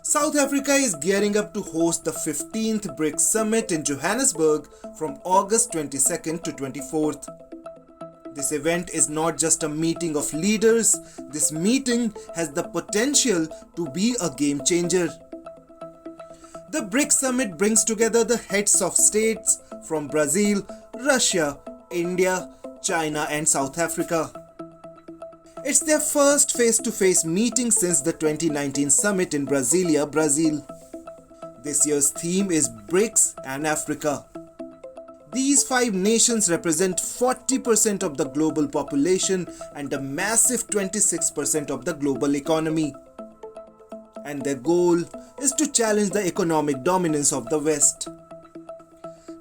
South Africa is gearing up to host the 15th BRICS Summit in Johannesburg from August 22nd to 24th. This event is not just a meeting of leaders, this meeting has the potential to be a game changer. The BRICS Summit brings together the heads of states from Brazil, Russia, India, China and South Africa. It's their first face-to-face meeting since the 2019 summit in Brasilia, Brazil. This year's theme is BRICS and Africa. These 5 nations represent 40% of the global population and a massive 26% of the global economy. And their goal is to challenge the economic dominance of the West.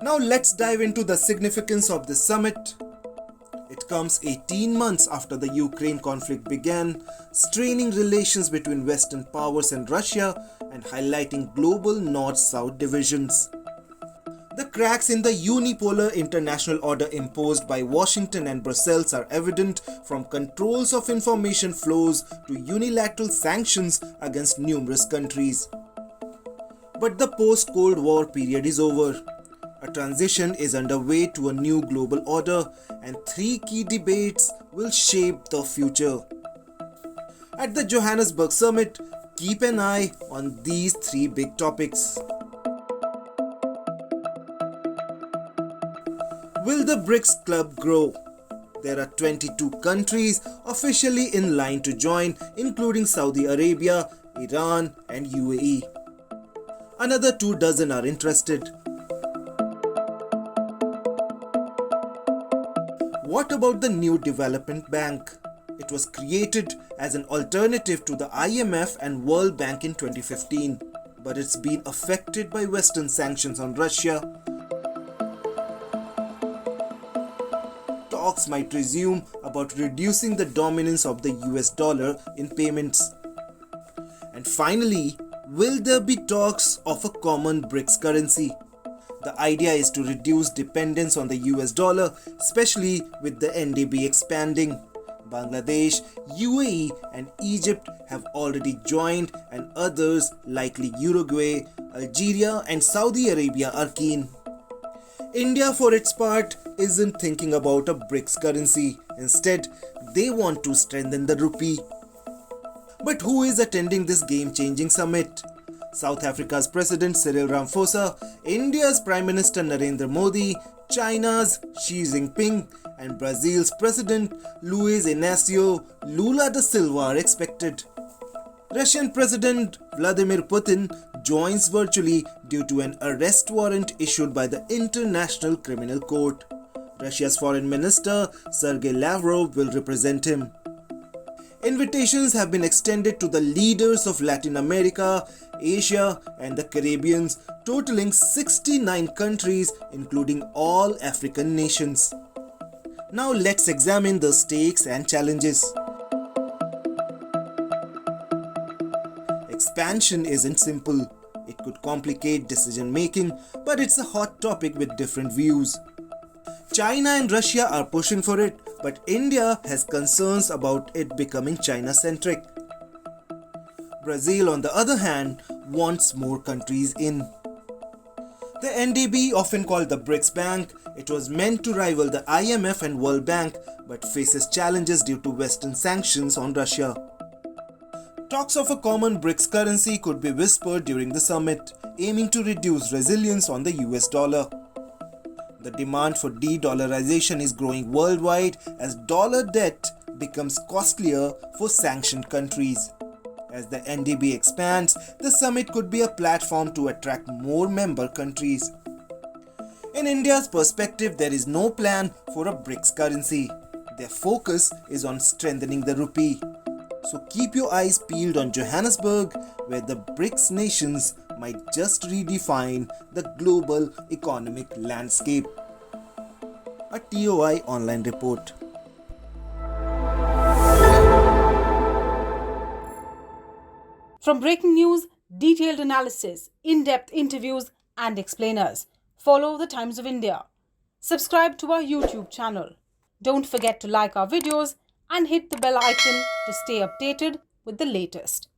Now let's dive into the significance of this summit. It comes 18 months after the Ukraine conflict began, straining relations between Western powers and Russia and highlighting global North-South divisions. The cracks in the unipolar international order imposed by Washington and Brussels are evident, from controls of information flows to unilateral sanctions against numerous countries. But the post-Cold War period is over. A transition is underway to a new global order, and 3 key debates will shape the future. At the Johannesburg Summit, keep an eye on these 3 big topics. Will the BRICS club grow? There are 22 countries officially in line to join, including Saudi Arabia, Iran and UAE. Another 2 dozen are interested. What about the new development bank? It was created as an alternative to the IMF and World Bank in 2015, but it's been affected by Western sanctions on Russia. Talks might resume about reducing the dominance of the US dollar in payments. And finally, will there be talks of a common BRICS currency? The idea is to reduce dependence on the US dollar, especially with the NDB expanding. Bangladesh, UAE and Egypt have already joined, and others likely Uruguay, Algeria and Saudi Arabia are keen. India, for its part, isn't thinking about a BRICS currency. Instead, they want to strengthen the rupee. But who is attending this game-changing summit? South Africa's President Cyril Ramaphosa, India's Prime Minister Narendra Modi, China's Xi Jinping and Brazil's President Luiz Inácio Lula da Silva are expected. Russian President Vladimir Putin joins virtually due to an arrest warrant issued by the International Criminal Court. Russia's Foreign Minister Sergei Lavrov will represent him. Invitations have been extended to the leaders of Latin America, Asia and the Caribbean, totaling 69 countries, including all African nations. Now let's examine the stakes and challenges. Expansion isn't simple. It could complicate decision making, but it's a hot topic with different views. China and Russia are pushing for it, but India has concerns about it becoming China-centric. Brazil, on the other hand, wants more countries in. The NDB, often called the BRICS Bank, it was meant to rival the IMF and World Bank, but faces challenges due to Western sanctions on Russia. Talks of a common BRICS currency could be whispered during the summit, aiming to reduce reliance on the US dollar. The demand for de-dollarization is growing worldwide as dollar debt becomes costlier for sanctioned countries. As the NDB expands, the summit could be a platform to attract more member countries. In India's perspective, there is no plan for a BRICS currency. Their focus is on strengthening the rupee. So keep your eyes peeled on Johannesburg, where the BRICS nations might just redefine the global economic landscape. A TOI online report. From breaking news, detailed analysis, in-depth interviews and explainers, follow the Times of India. Subscribe to our YouTube channel. Don't forget to like our videos and hit the bell icon to stay updated with the latest.